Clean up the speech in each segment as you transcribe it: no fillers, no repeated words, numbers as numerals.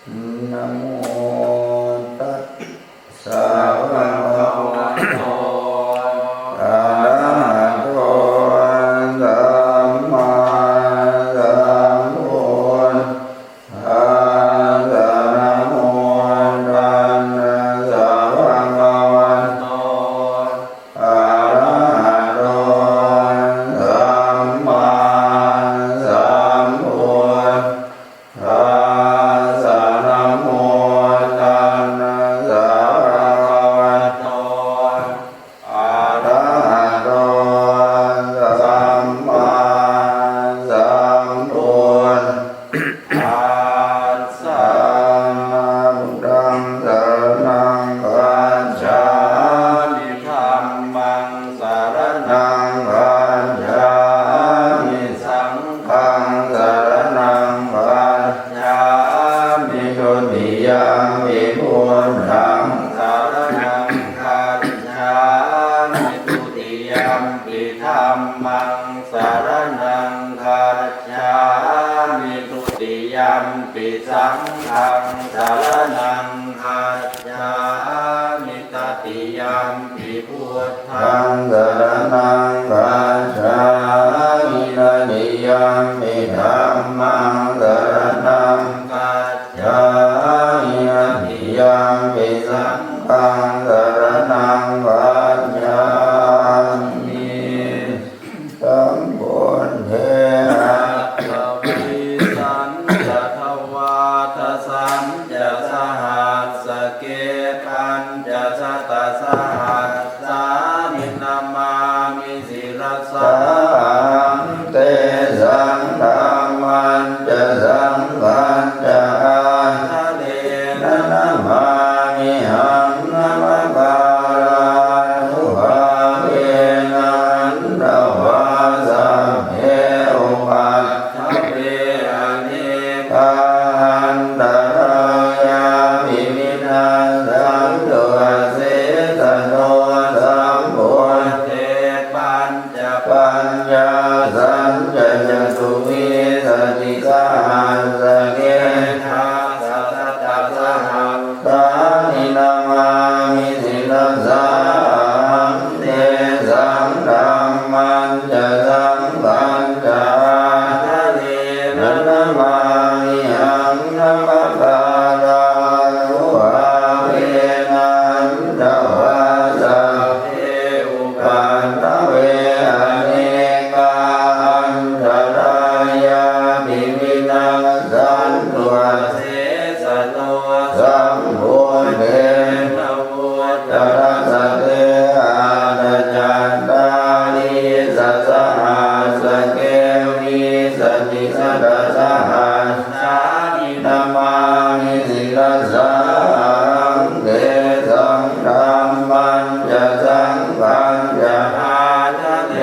นะโมตัสสะภะคะวะโตอะระหะโตสัมมาสัมพุทธัสสะนะโมตัสสะภะคะวะโตอะระหะโตสัมมาสัมพุทธัสสะนะโมตัสสะภะคะวะโตอะระหะโตสัมมาสัมพุทธัสสะนะพุทธังสรณังคัจฉามิธัมมังสรณังคัจฉามิสังฆังสรณังคัจฉามิทุติยมปิพุทธังสรณังคัจฉามิทุติยมปิธัมมังสรณังคัจฉามิทุติยมปิสังฆังสรณังคัจฉามิตติยมปิพุทธังสรณังคัจฉามินันติยมปิธัมมังสรณังคัจฉามินันติยมปิสังฆังสรณังคัจฉามิสัมพุทเถนะวิสันจะทวาทสันจะสหัสสเกตันจะสัตตสหัสสานินามามิศิรสังเตสังธรรมันจะสังฆันจะอาทะเลนะนะมามิหังนะมะกาลุภาเวนันตวาสัพเพอุปัฏฐเวอเนกาอันตรายาภิวินาสันตุเสสโนสัมพุทเทปัญญาสัญจจตุวิสติสหัสสเกธาสัตตสหัสสานินามามิศิรสังเตสังธรรมันจะสังฆันจะอาทะเลนะนะมามิหังนะมะกาลุภาเวนันตวาสัพเพอุปัฏฐเวอเนกาอันตรายาภิวินาสันตุเสสโนสัมพุทเทนะพุทธรัสสะเตอาตจัตตาริสัสสะหัสสะเกวิสติสัตตสหัสสานินามามิศิรสังเตสังธรรมันจะสังฆันจะอาทะเล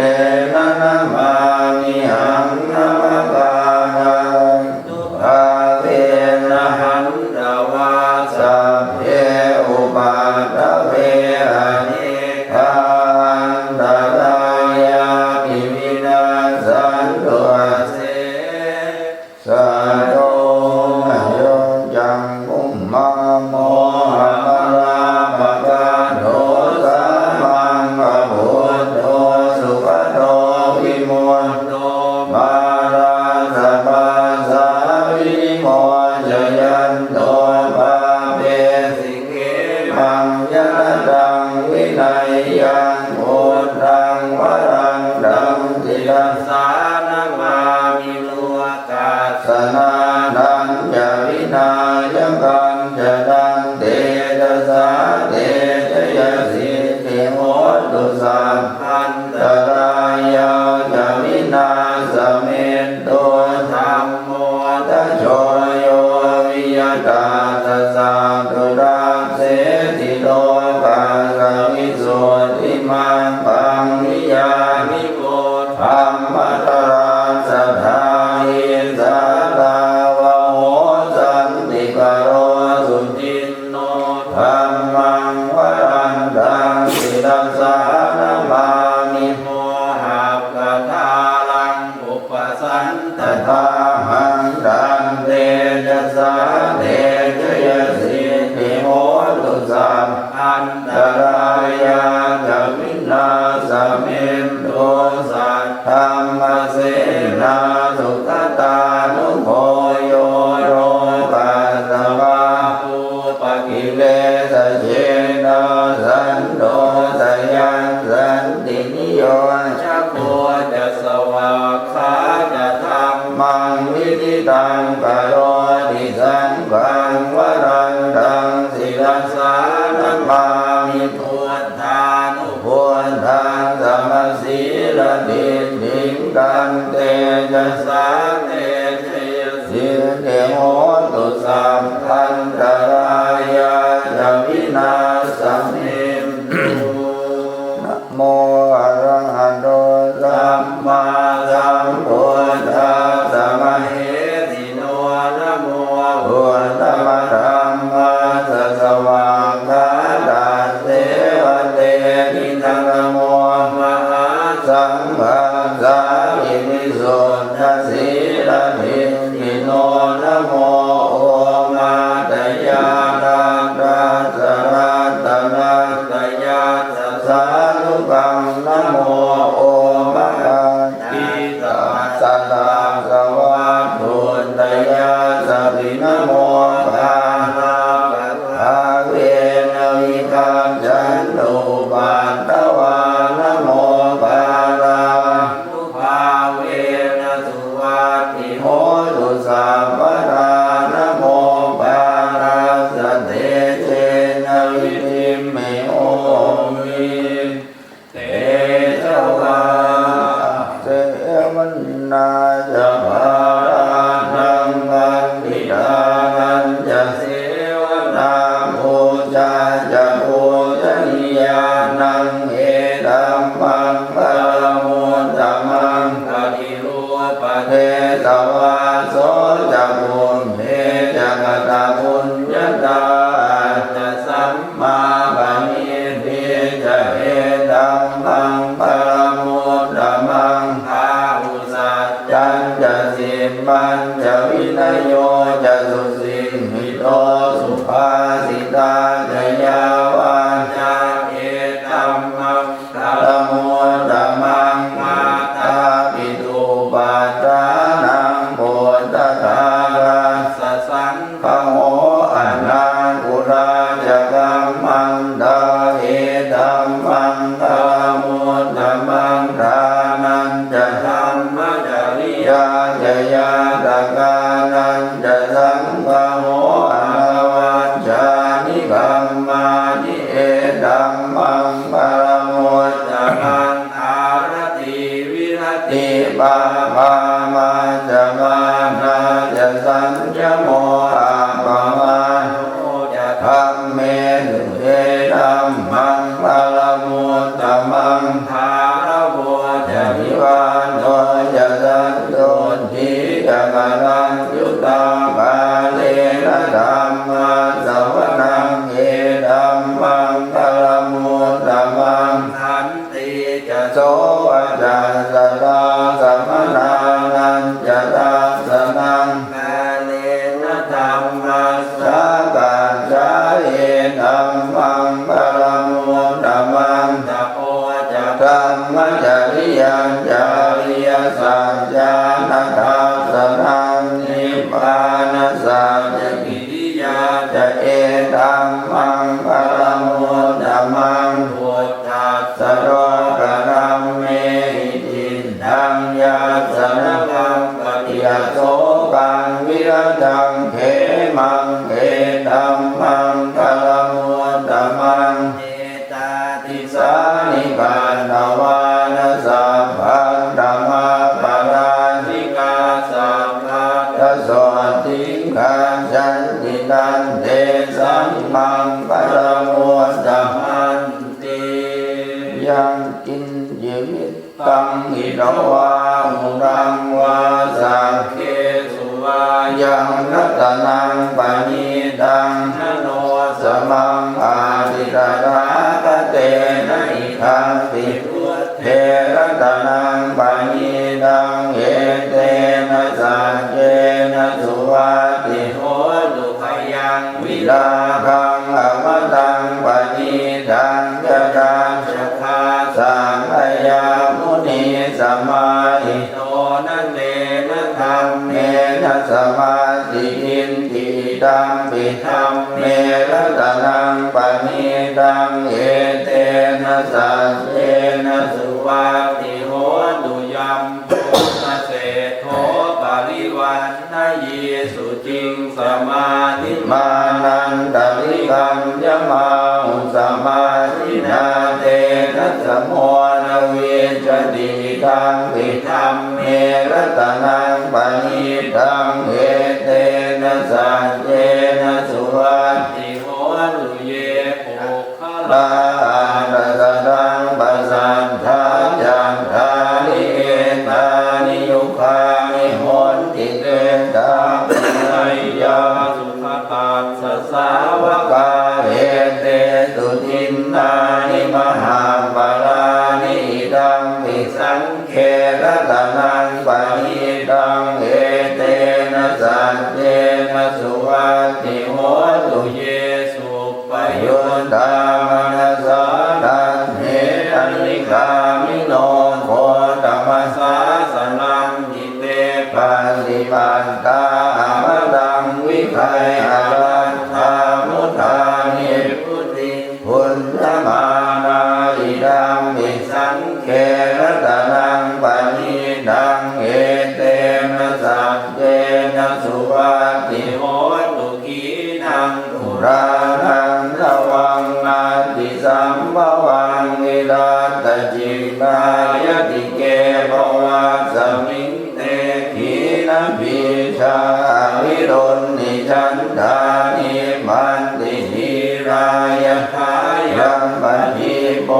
นะนะมามิหังนะมะกาลุภาเวนะหันตวาสัพเพอุปัฏฐเวอเนกาอันตรายาภิวินาสันตุเสสโนมะโยจังกุมมาโมหะมะราภะกะโตสัมมังกะพุทโธสุขโตวิมุตโตมาราสะปะสาวิโมจยันโตปะเปสิเกมังยะตังวินัยยังพุทธังวรังดังติรัสสานะมามิโลกัสสนานันจะวินายังกันจะดังเตจสสาเตจยสิทธิโหตุสัพพันตรายาจะวินาสเมตโตธัมโมทัชโชโยวิยตาตัสสะตุราเสติโลกาสวิสุทธิมังปังวิยานิโกธัมมตราสัทธาหิสาตาวะโหสันติกโรสุจินโนธัมมังวรันตังสิรัสสานะมามิโมหะกทาลังอุปสันตถาหังดันเตจะสาเต พันตรายาจะวินาศเมนะโมอะระหะโตสัมมาสัมพุทธัสสะมะเหสิโนนะโมพุทธมัสสัมมาสัสสะวะคาตาเสวะเตนิทังนะโมมหาสังฆัสสะอิมิสุทธัสสีลภินิโนนะโมโอมาตยานาราสรัตนาตยาสัสสานุกังนะโมโอมาติสัสสะสวะทุนตยาสัพพินะโมภาภาเวนะวิคัมจันตุปัตตวานะโมภาราภาเวนะสุวัตติโหตุสัพพะรานะโมภาราสเตเจนะวิธิเมโอมิเตชะวาเสวันนาจะภารานังวันติดานันจะเสวนาภูจาจะภูจนิยานังเอตัมมังปะมุตตมังปฏิรูปเทสวาโสจะบุญเพจะกตาบุญญาตาจะสัมมาปัญญิจะเอตัมมังปะมุตตมังภาอุสัจจันจะสิมันจะวินัยโยจะสุสิหิโตสุภาสิตาจะยาวาจาเอตัมมังปะมุตตมังมาตาปิตุปัฏฐานังโพธทาราสสังฆโมอนังกุราจะกัมมันดาเอตัมมังปะมุตตมังทานันจะธัมมจริยาจะยาตกานันจะสังฆโมอวัจจานิกัมมานิเอตัมมังปะมุตตมังอารติวิรติปามามาจะมานาจะสัญญโมอาปมาโนจะธรรมเมสุเทธัมมังปะมุตตมังภาระโวจะนิวานโนจะสันโดษทิจะกรังยุตตากาเลนะธัมมาสวนังเอธัมมังปะมุตตมังขันติจะโสวจัสสะสัมมนานันจะตัสสะนังกาเลนะธัมมัสสะกัจจาเอธัมมังปะมุตตมังจะโอจะธรรมจริยัญจาริยสัจจานัตถัสสะนังนิพพานสัจกิริยาจะเอธัมมังปะมุตตมังพุทธัสสะโลกนัมเมหิติทังยัสสะนะกังปฏิยโสกังวิรตังเขมังเอธัมมังปะมุตตมังเอตาติสานิกันตวานสัพพันธรรมปาราธิกาสัพพะทะโสติขันจันตินันเตสัมมังปะมุตตมังติยังกินยิมิตตังหิตวาหุรังวาสักเคสุวายังรัตนังปณิตังนโนสมังอาทิตราคเตนะอิทังปิพุทเทรัตนังปณิตังเอเตนะสัจเจนะสุวัตติโหตุขยังวิลาคังอมตังปณิตังจะราชคาสังขยามุนีสมาหิโตนะเนนะธรรมเมนะสมาธิอินทิตังปิธรรมเมรัตนังปณิตังเอเตนะสัจเจนะสุวัตติโหตุยัมปุณเศโธปริวันนะเยสุจิงสมาธิมานันตริกัมยมาอุสมาธินาเตนะสมโมนะเวจติตังปิธรรมเมรัตนังปณิตังเอเตนะสัจเจนะ สสาวกาเอเตสุทินนานิมหาปารานิดังวิสังเขระตะนังปะหิดังเอเตนะสัจเจนะสุวัตติโหตุเยสุปโยตามนัสสานังเฮตันนิกามิโนโคตมัสสาสนังจิเตปันติปันตาอมตังวิไคอารัตถามุทานิพุติพุทธมานาอิดังวิสังเขระตะนังปะหิดังเอเตนะสัจเจนะสุวัตติโหตุขีนังตุรานังระวังนาติสัมภวังวิรัตจิตายติเกภวัสสมิงเตขีนะพิชาวิรุณนิจันทานิมันตินิรายทายังปัจจิโป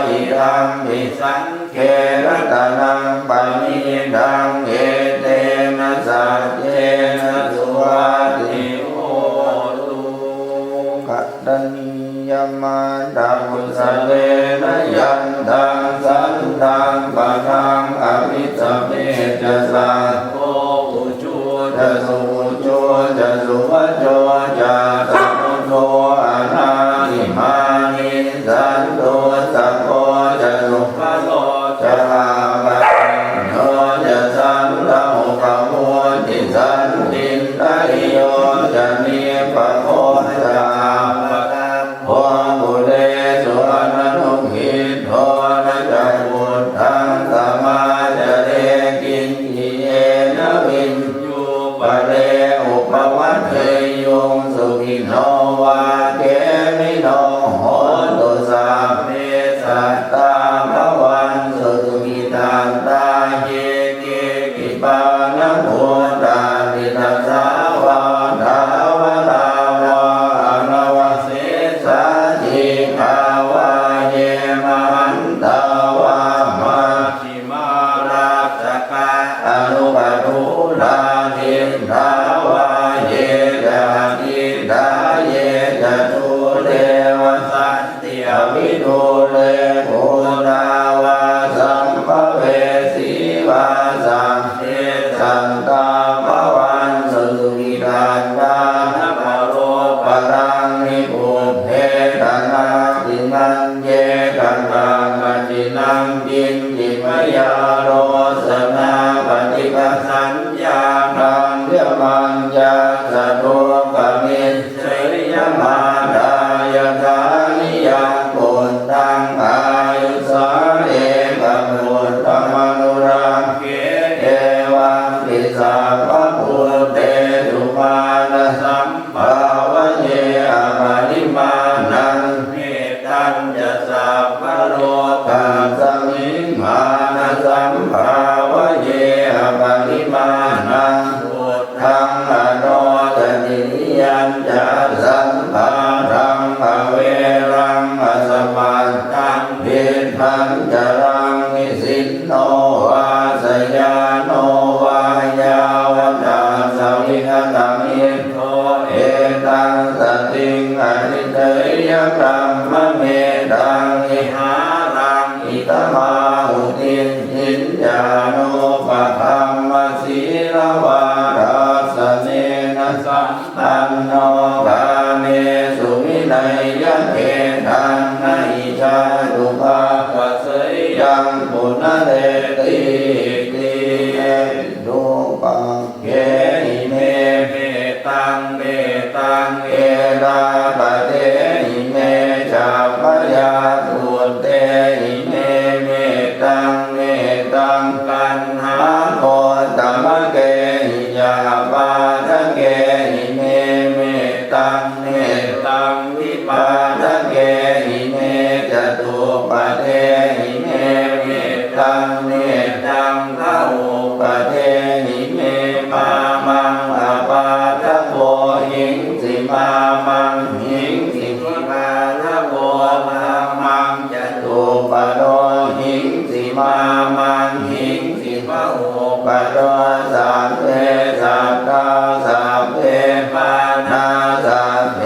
อิรังวิสังเขระตะนังปะหิดังเอเตนะสัจเจนะสุวัตติโหตุกัตตัญญมาดังมุสเลนะยันตังสันตังปะทังอภิสเมจะสังโฆอุจุจะสุจุจะสุวัจโจจะสัมพุทโธอะนานิมานิสันโตสัพโพจะสุภโลจะหามัจโนจะสันโลกะโมติสันตินตริโยจะนิปะโคจะปะโพบุเรสุอนันตุหิโทนะจักขุทังสมาจะเรกินหิเยนะวินยูปะเรอุปวัตเทยงสุขิโนวาเกมิโนโหตุสัพเพสัตตาภวันสุขิตันตาเยเกกิปานะโหตาติตัสสาวะดาวะดาวะอนวเสสะจิภาวะเยมหันตาวะมัชฌิมาราชกะอนุปทุรานิทาวะเยจะทิดาเยจะทุเรวสันติอวิทุเรโกราวาสัมภเวสีวาสังเทสันตาภวันสุขิตันตานะปโรปรังนิพุทเทตนาตินังเยกันตังกัจจินังจินจิมยาโรสนาปฏิปสัญญานังเยมัญญาสะโตกมิสเสยมาดายทานิยังปุตตังอายุสาเอกมุตตมนุรังเกเอวังปิสัพพะพุทเตสุมาณสัมภาวะเยอปริมาณังเมตัญจะสัพพะโลกัสสมิงมานะสัมภาวะเยอปริมาณังพุทธังอโนทนิยัญจะสัมภารังอเวรังอสมัตตังเวทังจรังนิสินโนวาสยาโนวายาวตาสวิหตังอินโทเอตังสติงอนิเตยกรรมเมตังอิหารังอิตมาหุตินหินญาโนปะธัมมสีลวารัสเนนะสัมปันโนกาเมสุวินัยยะเกตังนะอิชาตุภาปัสสยังปุณเรติติดูปังเกหิเมเมตังเมตังเอราปะเตหิเมชาปยาตุเตหิเมเมตังเมตังกันหาโคตมะเกหิยาปาทะเกหิเมเมตังเมตังวิปาทะเกหิเมจตุปะเทหิเมเมตังเมตังทะโอปะเทหิเมมามังอปาทะโกหิงสิมามังหิงสิมาทะโกมามังจตุปะโดหิงสิมามังหิงสิมะโอปะโดสัพเพสัตตาสัพเพปานาสัพเพ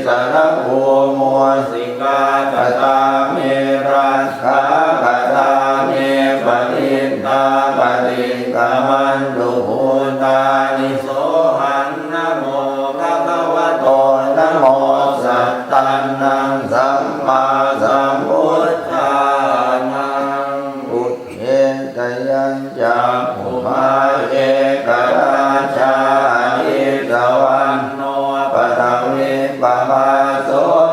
สรภูโมสิกาตตาเมรัสขากตาเมปรินตาปริกามันตุภูตานิโสหันนะโมภะคะวะโตนะโมสัตตันนังสัมมาสัมพุทธานังอุทเทตยัญจาภูมาเอกราชาอิสวันโนปะทวิปะภาโส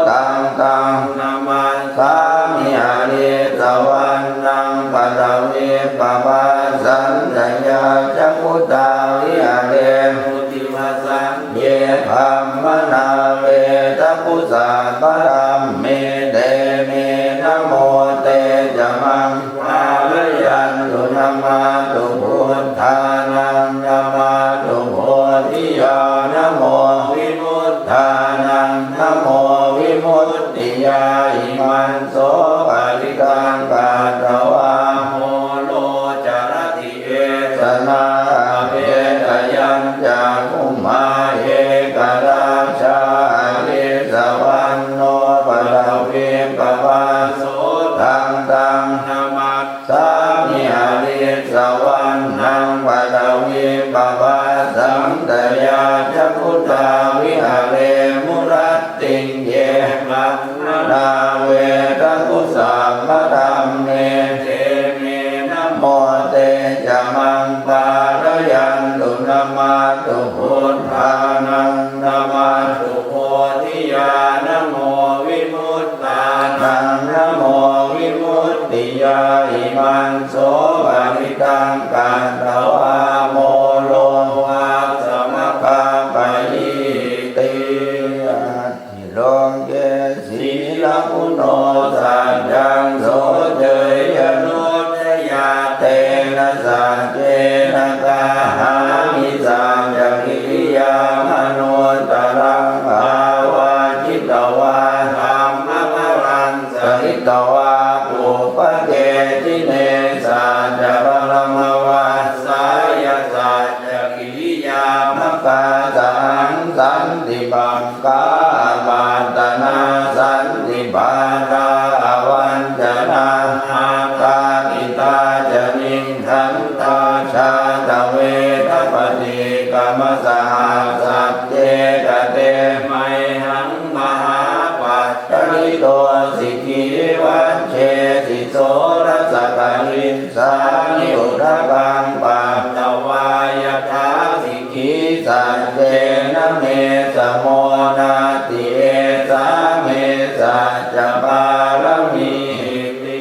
ตังตังนามัสสามิอริสวันนังปะทวิปะภาสันตยาจักขุตาวิหาเรมุติวาสังเยธัมมนาเวตปุสสะปะรัมเมเตเมนะโมเตจะมังภาลยันตุนามาตุพุทธานังนามาตุโพธิยานะโมวิมุตธานังนะโมวิมุตติยาอิมันโสปะริกังกาตวะโมโลจารติเอสนาเวทยัญจาภุมาเอกราชาลิสวันโนปะทวิปะภาโสตังตังนามัสสามิอริสวันนังปะทวิปะภาสังตยาจักขุตาวิหาเรมุรัตติเยมังนาเวตกุสามะธัมเมเทเมนะโมเตจะมังปาลยันตุนามาตุพุทธานังนามาตุโพธิยานะโมวิมุตตานังนะโมวิมุตติยาอิมันโสปะริตังกันตวะโมโลวะสมะคาปะยิติทิโลเกสีลปุโนสัจจังโสเจยโนทยาเตนะสัจเจนะกาหามิสัจจกิริยามโนตรังภาวาจิตวาธรรมะพรังสหิตวาปุปเกติเนสัจจปรมวัสสายสัจจกิริยามะกาสังสันติบังกาบาตนาสันติบาตาวันจนาอาคาอิตาจนิทันตาชาตเวทปฏิกรรมสหัสสัจเจกเตไมหังมหาปัจจริโตสิกิวัชเชสิโสรัสกาลินสานิอุทกังปัตตวายถาสิกิสัจเจนะเมสโมนาติเอสาเมสัจจปารมีติ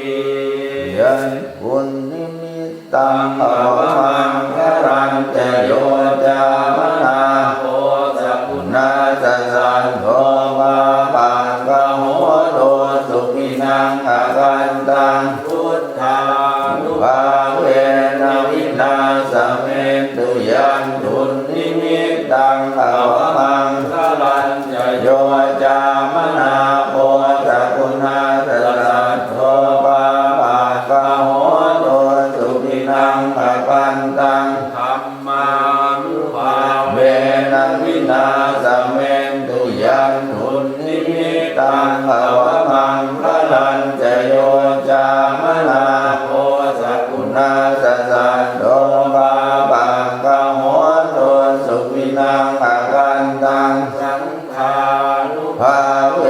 ยันปุณนิมิตตังอวมังครันเจโยจามนาโหสัพุนาสสันโทมาปังกะโหโตสุขินังอากันตังพุทธานุภาเวนะวินาสเมตุยันทุนนิมิตตังอวมังครันเจโยจามนาโหสัพุนาสสันโทมาปังกะโหโตสุขินังอากันตังธัมมานุภาเวนะวินาสเมตุยันทุนนิมิตตังอวมังครันเจโยจามนาโหสัพุนาสสันโทมาปังกะโหโตสุขินังอากันตังสังฆานุภาเว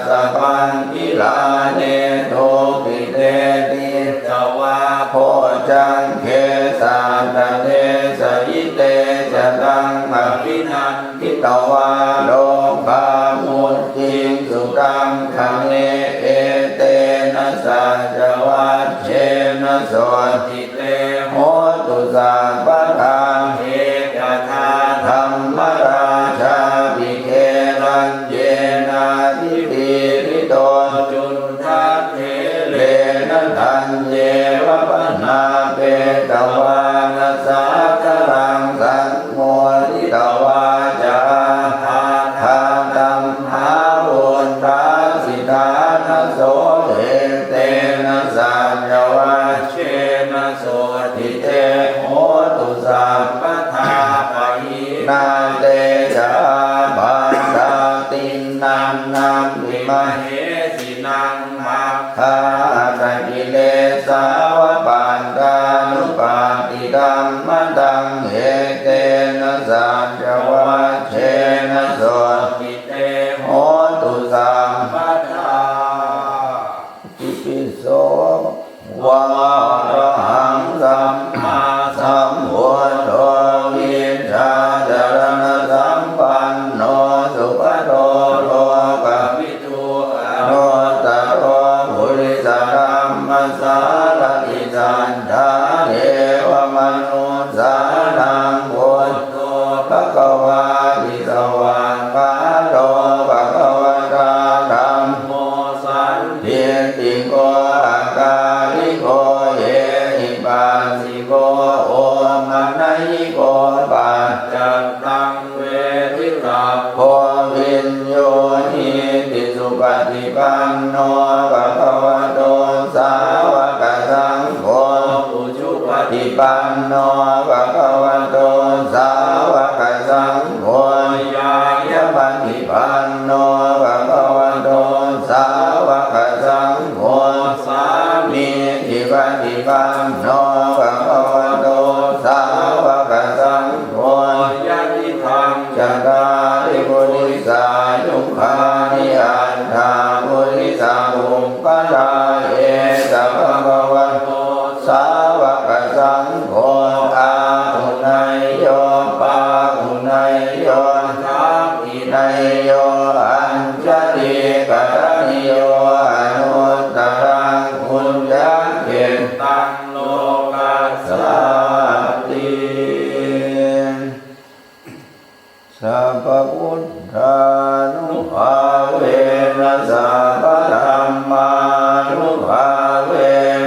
สะพันกิลาเนโทปิเตติสวะโพจังเคสาตเตสยิเตจตังอภินันทิตวาโลภามุตติสุตังคันเนเอเตนะสัจวัชเชนะโสติเตโหตุสัพพทาเอกทาธรรมราชาภิเขรัญเยนะทิติริโตจุนทัพเทเลนะทันเยวะปนาเปตวานัสสะกรังสังโมทิตวาจาหาทาตัมหาวุนทาสิทานะโสเอเตนะสัจวัชเชนะโสติเตโหตุสัพพทาปะหินาเตจาภาตาตินังนัมมิมเหสินังมัคคาตังกิเลสาวะปันตานุปาติกัมมะตังเหเตนะสัจวัชเชนะโสติเตโหตุสัพพทาอิปิโสวะระหังสัมมาสัมพุทโธวิชชาจารณะสัมปันโนสุปโตโลกวิทูอนุตตโรปุริสธัมมัสสารติสันทาเทวมนุสสานังพุทโธภควาติสวากขาโตภควตาธัมโมสันติติโกอาการิโกเยหิปัสสิโกโอมัณญิโกปัจจัตตังเวทิตัพโพวินโยนิติสุปฏิปันโนภะคะวะโตสาวกสังโฆอุชุปฏิปันโนภะคะวะโตสาวกสังโฆยายะปฏิปันโนภะคะวะโตสาวกสังโฆสามีจิปฏิปันโนภะคะวะโตสาวกสังโฆยะติธังจัตตาริปุริสายุคานิอัตถาปุริสาอุปปาทาเอตภะคะวะโตสาวกสังโฆอาหุนายโยปาหุนายโยทัพพินายโยอัญชลีกตนิโยอนุตตรังคุญญาเกตังโลกัสสติสัพพพุทธานุภาเวนะสัพพธัมมานุภาเว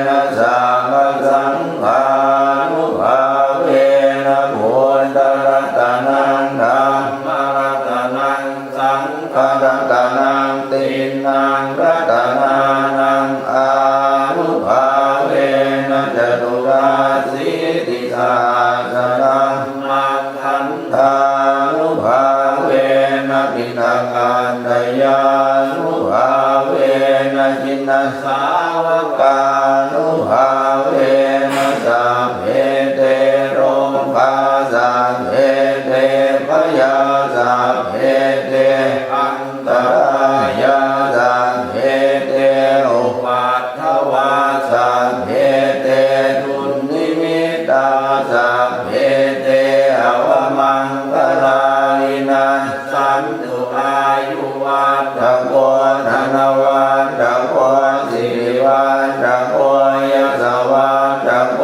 นะสัพพสังฆานุภาเวนะพุทธรัตนังธัมมรัตนังสังฆรัตนังตินังรัตนานังอานุภาเวนะจตุราสีติสาสนังมัคคันธานุภาเวนะปิณกันตยานุภาเวนะจินสาวกานุภาเวนะสัพเพเตโรภาสัพเพเตพยาสัพเพเตอันตรายาสัพเพเตอุปัฏฐวาสัพเพเตทุนนิมิตาสัพเพเตอวมังคลาลินาสันตุอายุวัฏโกธนวันตะโกสิริวันตะโกยสวันตะโก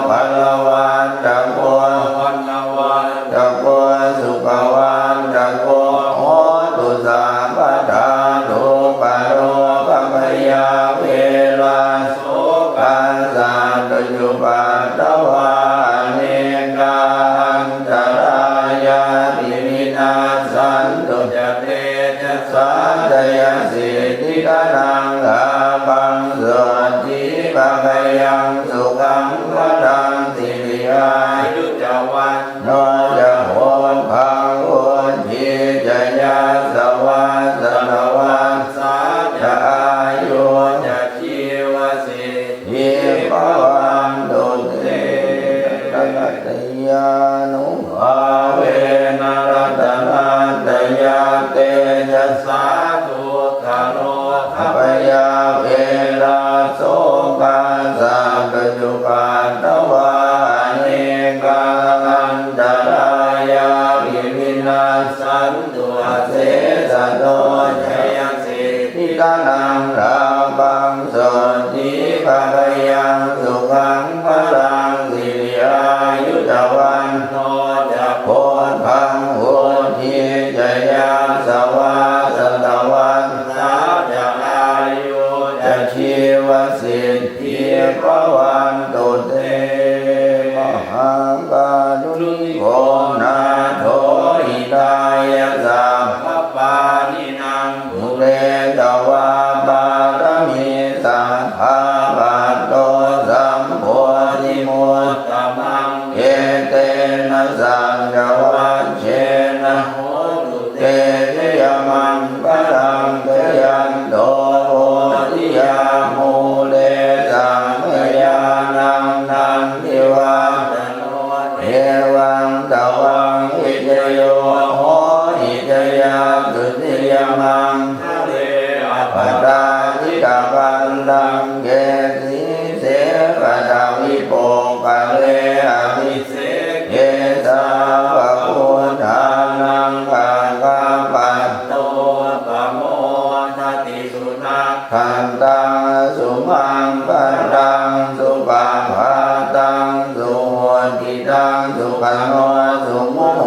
พลวันตะโกวันวันตะโกสุขวันตะโกโหตุสัพพทาทุปโรปพยาเวลาโสกัสสะตุจุปัตตวาเนกาอันตรายาติวินาสันตุจเตจะสัจยสิทธิกนังลาภังสุติภะคยังสุขังวรังสิริอายุจวันโนจะโหนพังอุนทิจยาสวัสสวันสาจะอายุจะชีวสิทธิภวันตุเตรัตยานุภาเวนะรัตนาตยาเตจะสาธุทโร นังราปังสติภะยังสุขังพลังสิริอายุตวันโนจะโพธพังโหติจยาสวาสตวันนาจะอายุจะชีวสิทธิภวันตุเตมหาการุณิโกนาโถหิตายะสัมภปานินังภูเรตวาบารมีสัพพะปัตโตสัมโพธิมุตตมังเอเตนะสังฆวัชเชนะโหตุเตชยมังปะรังเตยันโตโพธิยามูเลสังเมยานังนันทิวาตโนเอวังตวังอิจโยโหอิจยาตุติยมังทะเลอปตาทิกาปันดังเกสีเสปะทาวิโปกะเลอภิเสกเกสาวะพุทธานังภะคะปัตโตปะโมทติสุนัขขันตังสุมังปันตังสุปาภาตังสุโหติตังสุขโนสุโมโห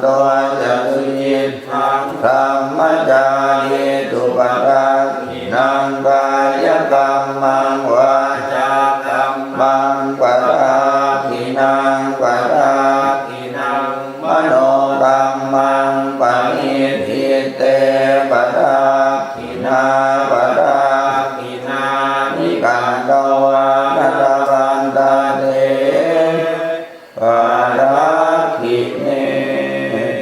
ตัวจะสุยิทังธรรมจาริตุปะราคินังกายกรรมังวาจากรรมังปะราคินังปะราคินังมโนกรรมังปณิทิเตปะราคินาปะราคินานิกันตวานัตวันตาเตปะราคิเน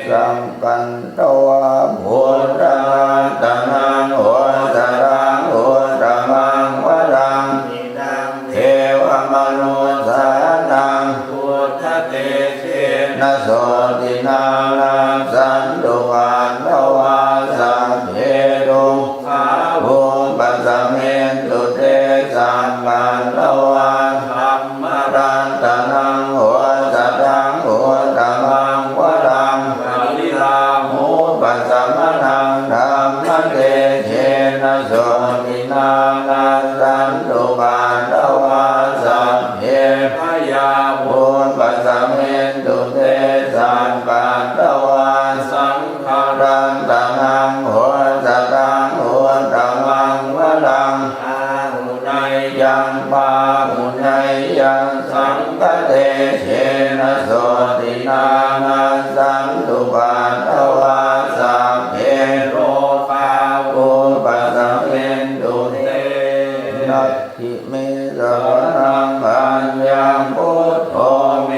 สังกันตวาพุทธังตนังโหตรังโหตมังวรังนิดังเทวมนุสานังพุทธเตเชนะโสตินานังสันตุวันตวาสัพเพตุขาภูปัสสะเมตุเตสัมปันตวาธัมมรันตนังโหตรังโหตมังวรังปริลาหูปัสสะมนังธัมมเตเชนะโสตินานังสันตุวันตวาสัพเพพยาภูปัสสะเมตุเตสัมปันตวาสังฆารันตนังโหตรังโหตมังวรังอาหุนายยังปาหุนายยังสังฆเตเชนะโสตินานังสันตุวันตวาสัพเพโรคาภูปัสสะเมตุเตนัตถิเมสรณังอัญญังพุทโธเม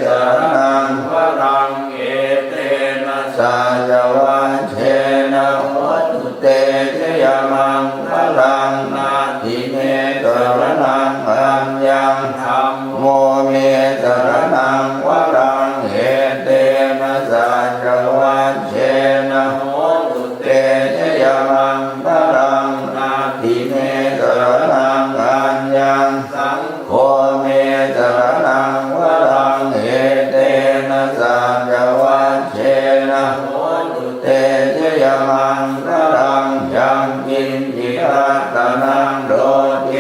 สรณังวรังเอเตนะสัจวัชเชนะโหตุเตชยมังพลังนาทิเมสรณังอัญญังธัมโมเมสรณังวรังเอเตนะสัจวัชเชนะโหตุเตชยมังพลังนาทิเมสรณังอัญญังสังโฆเมสรณังวรังเอเตนะสัจวัชเชนะโหตุเตชยมังพลังยังกินจิรัตนังโดเท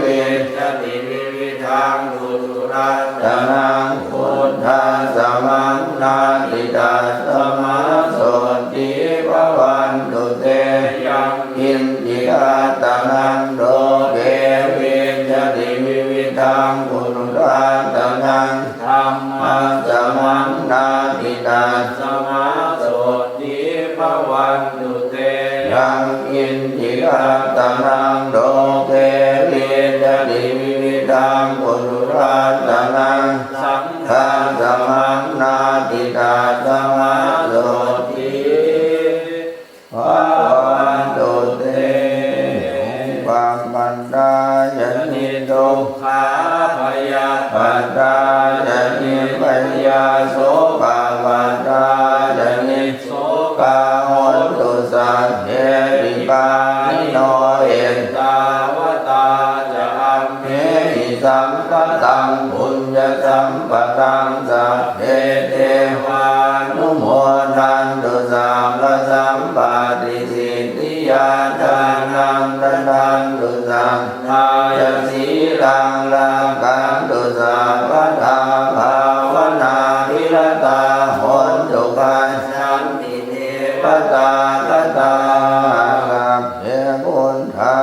วิชติวิวิธังดุสุรัตนังพุทธาสมังนาติตาสมาโสติภวันตุเตยังกินจิรัตนังโดเทวิชติวิวิธังพุทธาสนังธรรมังสมังนาติตาสมาโสติภวันตุเตยังกินจิรัตนังโดเทวิชติวิวิธังพุทธาสนังสังฆาสมังนาติตาสมาโสติภวันตุเตปัมปันดายนิทุกขาพยาปันดายนิปัญญาโสปาปันดายนิโสกาโหตุสัพเพริปานิโนเอตาวตาจะอัมเหหิสัมปตังปุญญสัมปตังสัพเพเทวานุโมทันตุสัมปสัมปติสิทธิยาทานังตนา กันตุสังทายสีลังรังกันตุสังวัฏาภาวนาวิรตาหนตุปัญชันติเทวตาคตาลับเยพุทธา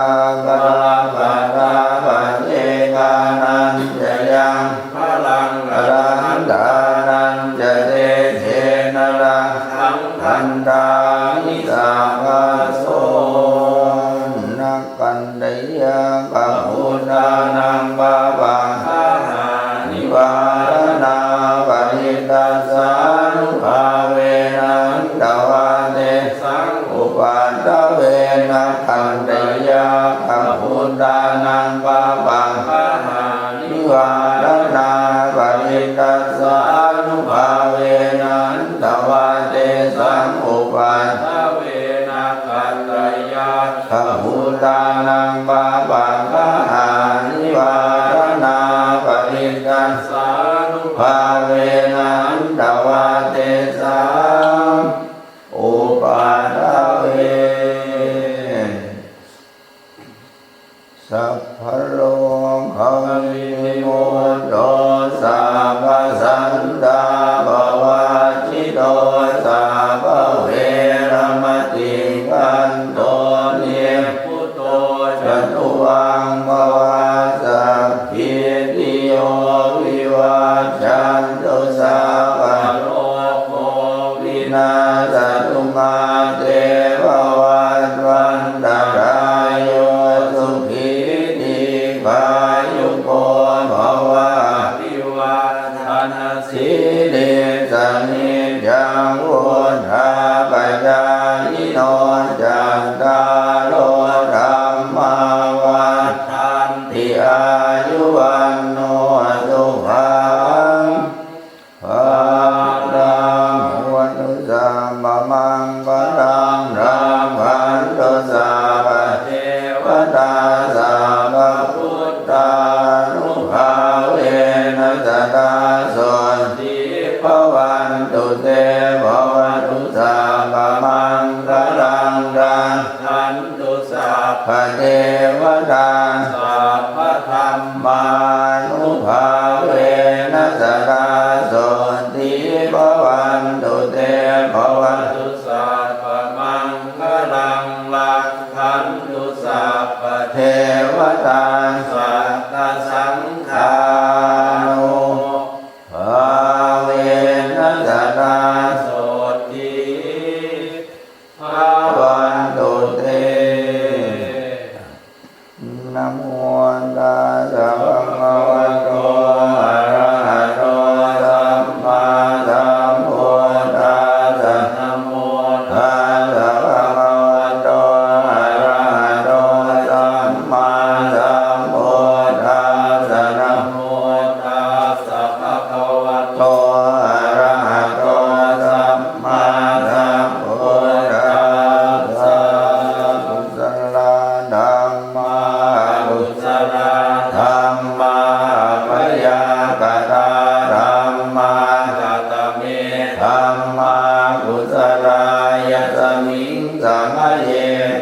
ปรังปัตตาปัจเจกานันจะยังพลังอรหันตานันจะเตเทนะระหังพันตานิสาวาโสนักกันไดยังปะหุตานังบาบังนิวารณาปริตาสานุภาเวนันตวาเตสังอุปัฏฐเวนะคันไดยังปะหุตานังบาบังนิวารณาปริตาสานุภาเวนันตวาเตสังอุปัฏฐเวนะคันไดยังปะหุตานังบาบังนิวารณาปริตาสานุภาเวนันตวาเตสังอุปัฏฐเวสัพพะโลกวิมุตโตสัพพสันตาภวะจิตโตสัพพเวรมติกันโตเนพุตโตจตุวังภวะสัพพิติโยวิวัชชันตุสัพพะโลกวินาศตุมาเตภวัตวันตรายโยสุขีติกายุโกภวะภิวาทนาสีเลสนิจังวุฒาปัจจายิโนจันตาโลธรรมาวัฏฐันติอายุวันโนสุขังภาลังวัตุสัมมามังคลังรังขันตุสัพพเทวตาสัพพพุทธานุภาเวนะสัตตาสันติภวันตุเตภวตุสัพพมังคลังรังขันตุสัพพเทวตาสัพพธัมมานุภาเวนะสัตตาสันติภวันตุเตภวตุสัพพมังคลังรังขันตุสัพพเทวตาสัตตสังฆานุภาเวนะสัตตาสันติภวันตุเตนะโมตัสสะภะคะวะโตอะระหะโตสัมมาสัมพุทธัสสะนะโมตัสสะภะคะวะโตอะระหะโตสัมมาสัมพุทธัสสะนะโมตัสสะภะคะวะโตอะระหะโตสัมมาสัมพุทธัสสะกุศลธัมมากุศลธัมมาปยากตาธัมมากัตเมธัมมากุศลายสมิงสังฆเย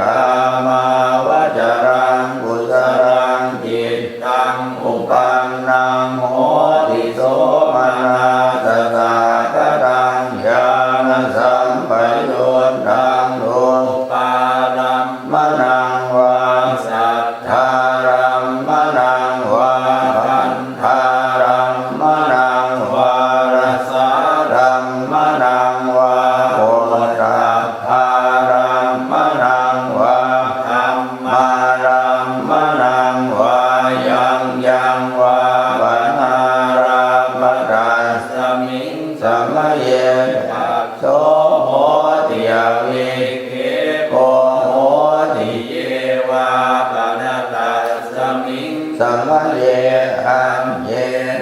กามาวจรังกุศลังจิตตังอุปันนังโหติโสมนัสสะกตังญาณสัมปยุตตังโลปาลัมมนังวาสัทธารัมมนังวาพันธารัมมนังวารสารัมมนังวาโพธาภารัมมนังวาธรรมารัมมนังวายังยังวาปนารัมมตัสสมิงสัมเยปัสโสโหติยวิเกโกโหติเยวาปนาตัสสมิงสัมเยอัมเย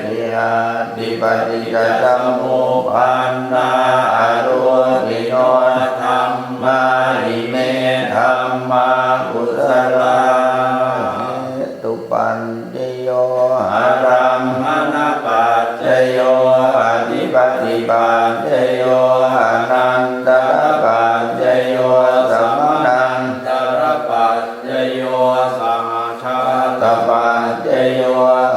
ติอาติปฏิจจสมุปปนนาอรูปิโนธัมมาริเมธัมมากุศลาเหตุปัญจโยอารัมมณปัจจโยอธิปติปัญจโยอนันตระปัญจโยสัมมันันตระปัญจโยสั ตปัจจโย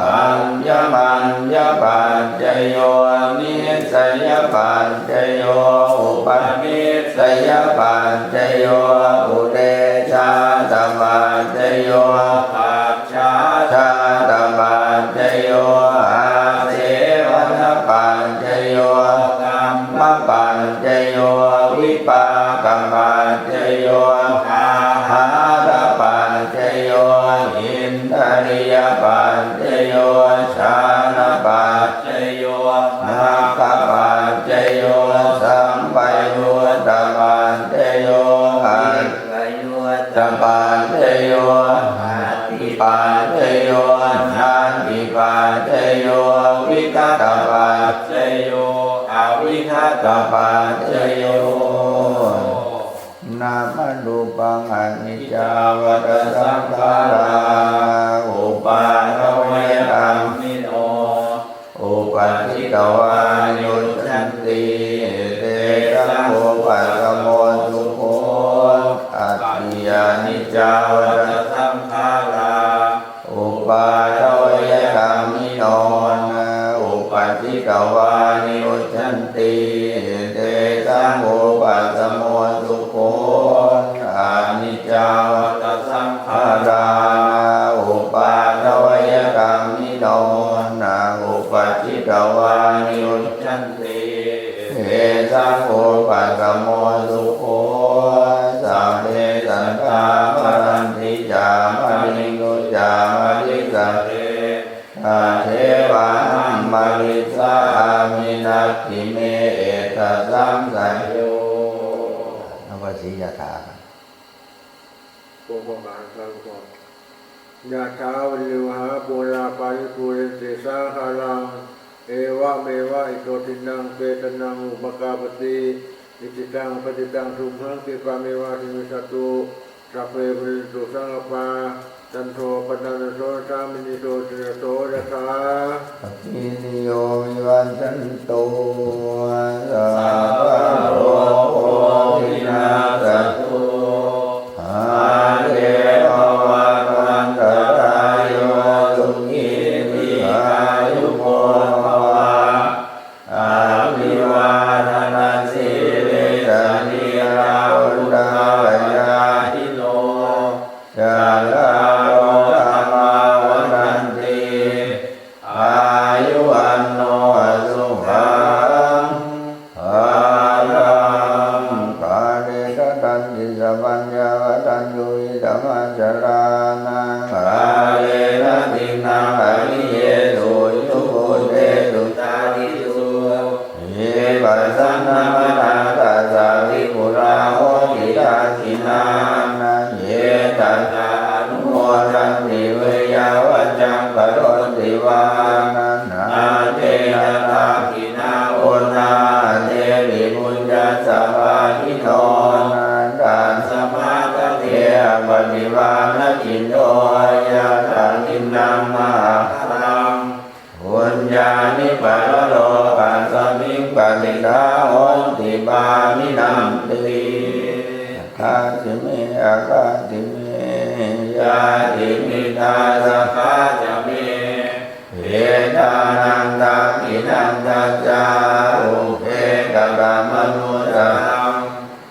อัญญมัญญปัจจโยนิสัยปัจจโยอุปนิสัยปัจจโยอุเดชาตปัจจโยปัจฉาชาตปัจจโยอาเสวนปัจจโยกัมมปัจจโยวิปากปัจจโยอาหารปัจจโยอินทริยปัจจโยชานะปัจจโยนาคปัจจโยสัมปยุตตปัจจโยอัตถยุตตปัจจโยหัตถิปัจจโยนันติปัจจโยวิคัตตปัจจโยอวิคัตตปัจจโยนามารูปังอนิจจาวัฏสังขาราอุปาทวยธรรมิโนอุปัฏฐิตวายุชันติเตสังโฆปัสสโมสุโขอัตถิยานิจจาวัฏสังขาราอุปาทวยธรรมิโนอุปัฏฐิตวายุชันติเตสังโฆปัสสโมสุโขอานิจจาวัฏสังขาราอุปาทวยธรรมิโนนาอุปัฏฐิตวานิชันติเตสังโฆปัสสโมสุโขสัพเพสัตตามรันติจามริโกจามริสเรอาเทวะมริสามินัตถิเมเอตสัมสัยโยนวสียถาโปรบาลครั้งก่อนยะถาวริวหาปุราปาริปุเรนติสาหารังเอวะเมวะอิโตทินังเปตนังอุปกาปติอิจิตังปฏิตังทุมหังติปาเมวะทิมิสตุสัพเพปุเรนตุสังฆปาจันโทปนันโสสามินิโตติโตยะถาปฏินิโยวิวันตันโตสัพพะโลกโควินาศตุอาเทววัฏวันตรายโยสุขีทีอายุโกภวะอาภิวาทนาสิริสนิราอุตตรยาหิโนจาลาโลธรรมาวันติอายุวันโนสุขังภาลังกาเลตตันติสัพพัญญาวตัญญูอิธัมมัจจารานังกาเลนะตินังอริเยสุยุโกเตสุตาทิสุเยปัสสันนมนาตัสสะวิปุราโหติตาทินานัเยตัสสะอนุโมทันติเวยาวัจจังกโรติวานันนาเตนะกินาโอนาเทวิมุญญาสัพพะทิโนนันตาสมาตเถปฏิวานจินโตยะถานินังมหาคังบุญญาณิปะโลกัสสมิงปฏิฆาโหติบามินัมติคาติเมอาคาติเมยาติมิตาสัพพะจเมเอตานันตากินันตาจาอุเพกะกามนุสัง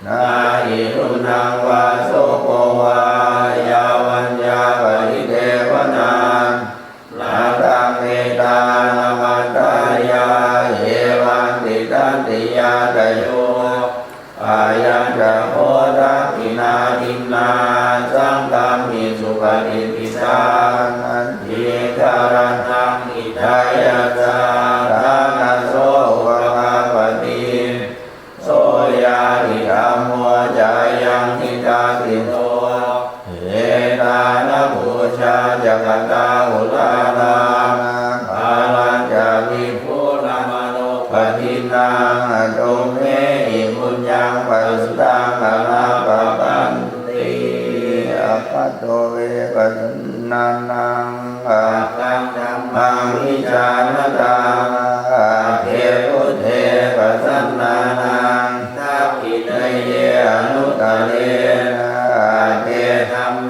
นาหิรุนังวาโสโกวายาวัญญาปริเทวนานาตังเมตานามัตตายาเอวันติตันติยาตโยอายัญจะโหรักินาทินาสังฆามิสุปฏิปิสานันทิการันตังอิทายาจารานัสโสภะปฏิโสยาติธรรมโมจายังทิตาติโตเอตานะบูชาจักตาอุตานาภาลัญจาวิภูนามโนปฏินังโตเมหิมุญญังปัสสังอนาปปันติอัปปโตเวปัสนานังอัตตังธัมมังวิจารตังเทพุเทปัสสนานังทัพพิเนเยอนุตเลนะเทธัมเม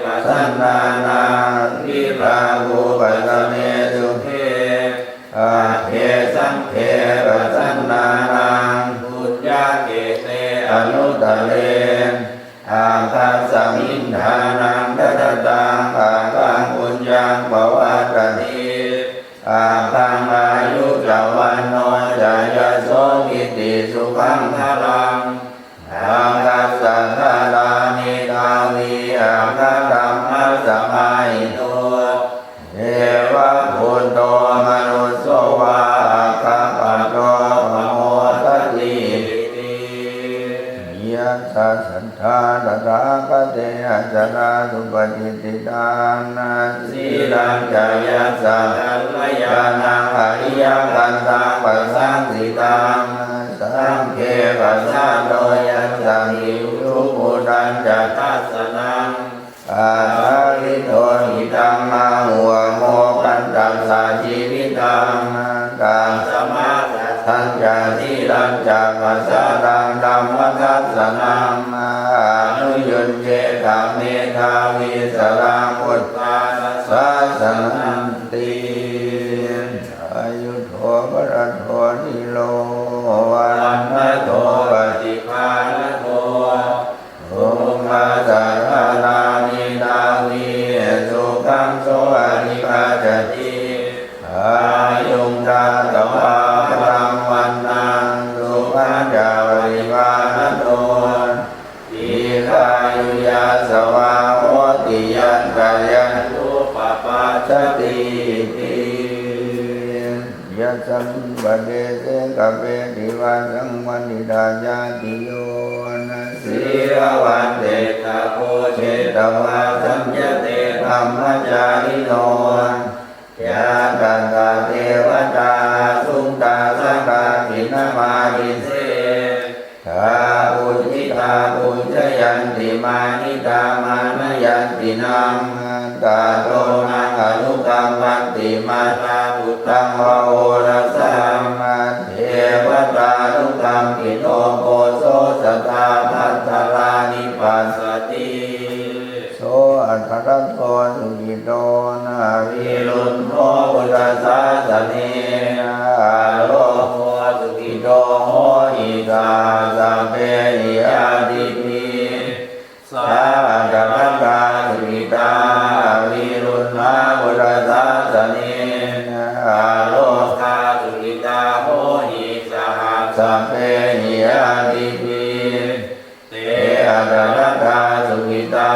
ปัสสนานังวิ ปวัตติอาคังอายุจวันโนจายโสกิติสุขังพลังอาคัสสะทารานิทาวิอาคัตตัมมัสสะมาหิโตเอวะพุทโธมนุสโสวะอาคัปะโตมโหตติยัสสะสัทธาตถาคเตอะจาราสุปฏิติตานาสีลังจายัสสะกัลยาณังอริยกันตังปัสสังสิตังสังเขปัสสะโตยัสสังหิทุมุตัญจตัสสนังอาหาริโตหิตังมาหัวโมกันตัสสะชีวิตังกาสมาทัญญาสีลัญจาปัสสะตังธัมมทัสสนังอนุยุญเจธรรมเมธาวิสรังพุทธาสัสสนันติอายุโทปรโทนิโรวันนโทปฏิภาณโทโอมาสารานานิทาวิสุขังโสอนิคาจติอายุงตาตวารังวันนังสุขังจาวริวานโตอิกายุยาสวาโหติยันกายันตุปปัสสติติยัสสัมปะเดเสกะเปติวาสังวันนิดายาติโยนะสีรวันเตตะโพเชตวาสัมยเตธัมมจาริโนยากันตาเทวตาสุงตาสังฆาทินามาดิเสทาปุจิตาปุจยันติมานิตามานยันตินังตาโตนังอนุกรรมันติมาตาพุทธังวะโอรัสสัมเทวตานุกรรมกิโนโพโสสตาภัตตารานิปัสสติโสอัตถรัตโตสุขิโตนาวิรุณโภพุทธศาสเนอาโลโภสุขิโตโหอิตาสัพเพหิอาทิปิสัพพะมัตตาสุขิตาวิรุณมาพุทธศาสเนอาโลกาสุขิตาโหหิสัพเพหิอาทิปิเตอะระมัตตาสุขิตา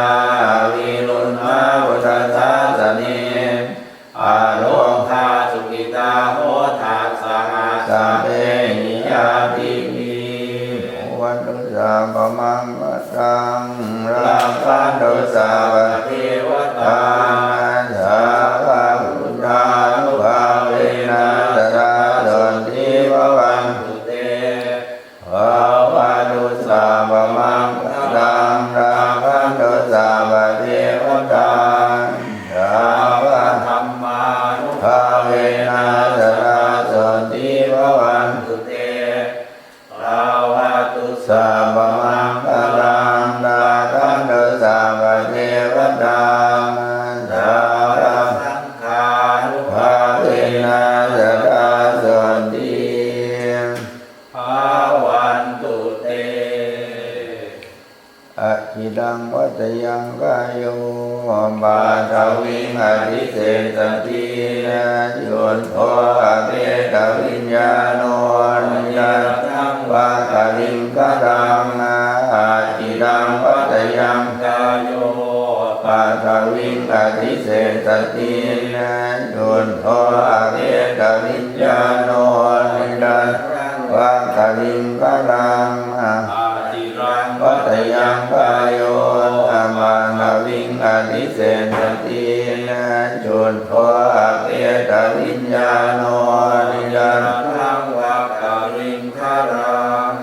วิรุณมาพุทธศาสเนอาโลกาสุขิตาโหทัสสะสัพเพหิอาทิปิวันตุสาปมังวตังราคันตุสาวะเทวตาสาวะพุทธานุภาเวนะสราโดนทิววันตุเตภาวะตุสาปมังวตังราคันตุสาวะเทวตาสาวะธัมมานุภาเวนะสราโดนทิววันตุเตภาวะตุสาปมังวตังราคันตุสาวะเทวตาสาวะสังฆานุภาเวนะสราโดนทิภาวันตุเตอะจิตังวัตยังกายโยบาทวิงอธิเสสตินะโยนโทอเปตวิญญาโนยัตถังวะกะลิงกะดังอะจิตังวัตยังกายโยบาทวิงอธิเสสตินะโยนโทอเปตวิญญาโนยัตถังวะกะลิงกะดังวัตยังกายโยอามานาวิงอธิเสสตินะจุนโทอเปตวิญญาโนนิยันทังวะกะลิงคารัง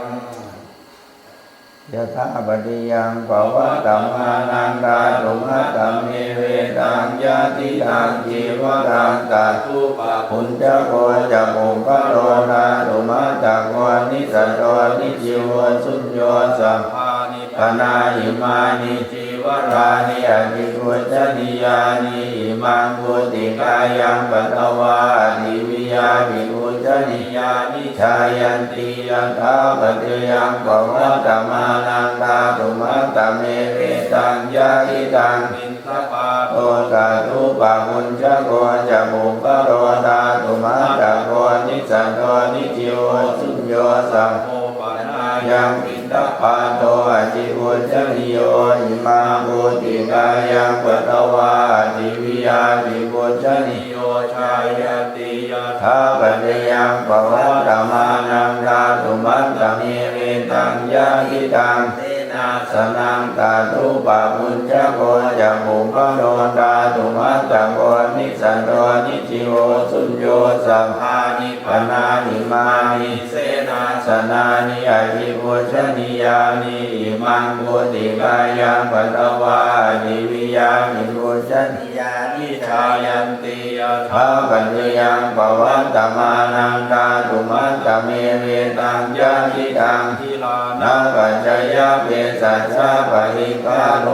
ยถาปฏิยังภวะตัมมานันตาตุมะตัมเมเวตังยะติตังจีวรังตัตุปะปุญจโกจะปุปะโรนาตุมะจักวานิสัตโตนิจิวสุญโยสัมภานิปนาหิมานิจีวรานิอภิปุจนิยานิอิมังพุติกายังปัตตวาทิวิยาภิปุจนิยานิชายันติยัตถาปฏิยังภวะตัมมานันตาตุมะตัมเมเวตังยะทิตังมินทปาโต ตาตุปะมุญชะโกจะบุปโรตาตุมาตะโกนิสันโตนิจิโอสุญโยสัมโมปะนายังปิตะปาโตอจิอุจนิโยอิมาภูติกายังปัตวาติวิยาติปุจนิโยชายติยะทาปัจยังปวัตตมานังดาตุมัตตะเมเวตังยาหิตังเตนะสนังตาตุปะมุญชะโกจะบุปโรตาตุมัตตะโกนิสันโตนิจิโอสุญโยสัมภานิปนานิมานิเสนาสนานิอาภิปุชนิยานิอิมังปุติกายังปัตตวาดิวิยามิปุชนิยานิชายันติยะทาปัญยังปวัตตมานังตาตุมัตตะเมเวตังยาหิตังทิลานาปัจจยะเปสัจจาปะหิกาโล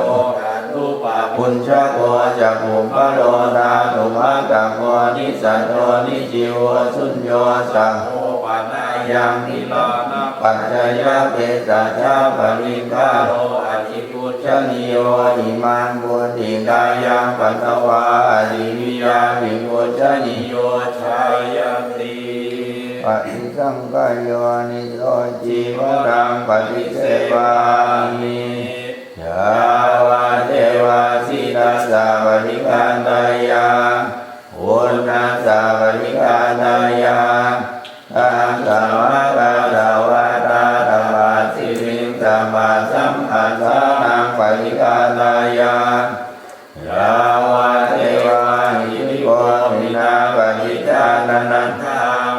รูปะปุญชะโกจะภูปโรตาตุมัตตะโกนิสันโตนิจิโอสุญโยสังโฆปะนายังทิลานาปัจจยะเปสัจจาปะหิกาโลอธิปุชนิโยอิมังปุติกายังปัตตวาดิวิยามิปุชนิโยชายติปฏิสังกายโยนิโสจีวรังปฏิเสวามิยาวาเทวาสิตาสาวันิกาตายาอุณนาสาวันิกาตายาตังสัมมากัสสาวะตาธรรมาสิริสัมมาสัมพันธานังปฏิกาตายายาวาเทวาหิริโกมินาปฏิจานันทัง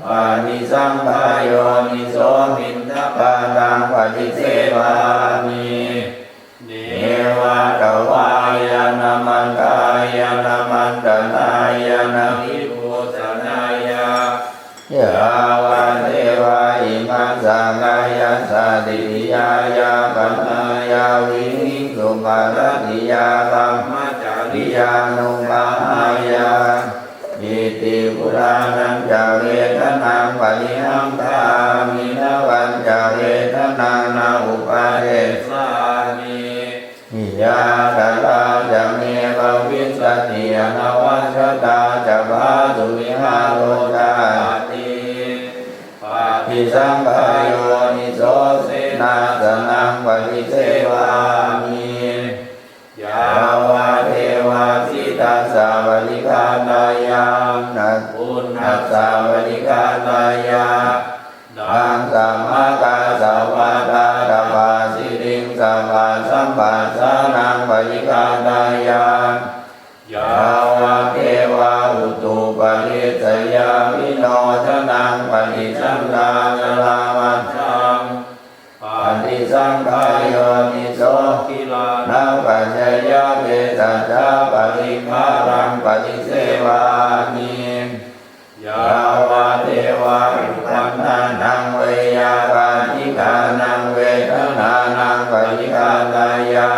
อานิสังขายโยนิโสมินทปานังปฏิเสวามิเนวะตวายานามันตายานามันตนายานาภิปุสนายายาวะเทวาอิมัสสะกายาสาติยายาปัญญาวินิสุมาลติยาธัมมจาริยานุมายาอิติปุรานังจาเวทนังปริหังธามินาวันจาเวทนังนาอุปาเทสามิยาตาลาจะเมภวิสติอนาวัชตาจะภาสุวิหารโลจาติปฏิสังขายโยนิโสเสนาสนังปฏิเสวามิยาวาเทวาสิตาสาวันิกาตายานัปุณณสาวันิกาตายาดังสัมมากัสสาวะตาธรรมาสิริงสัมมาสัมปัสสานังปฏิกาตายายาวะเทวาอุตุปะริสยามิโนชนังปฏิสังฆาสลามัจจังปฏิสังขายโยนิโสกิลานังปัญญายะเวสัจจาปริมารังปฏิเสวามิยาวะเทวาอุปันนานังเวยาปาทิกานังเวทนานังปฏิกาตายา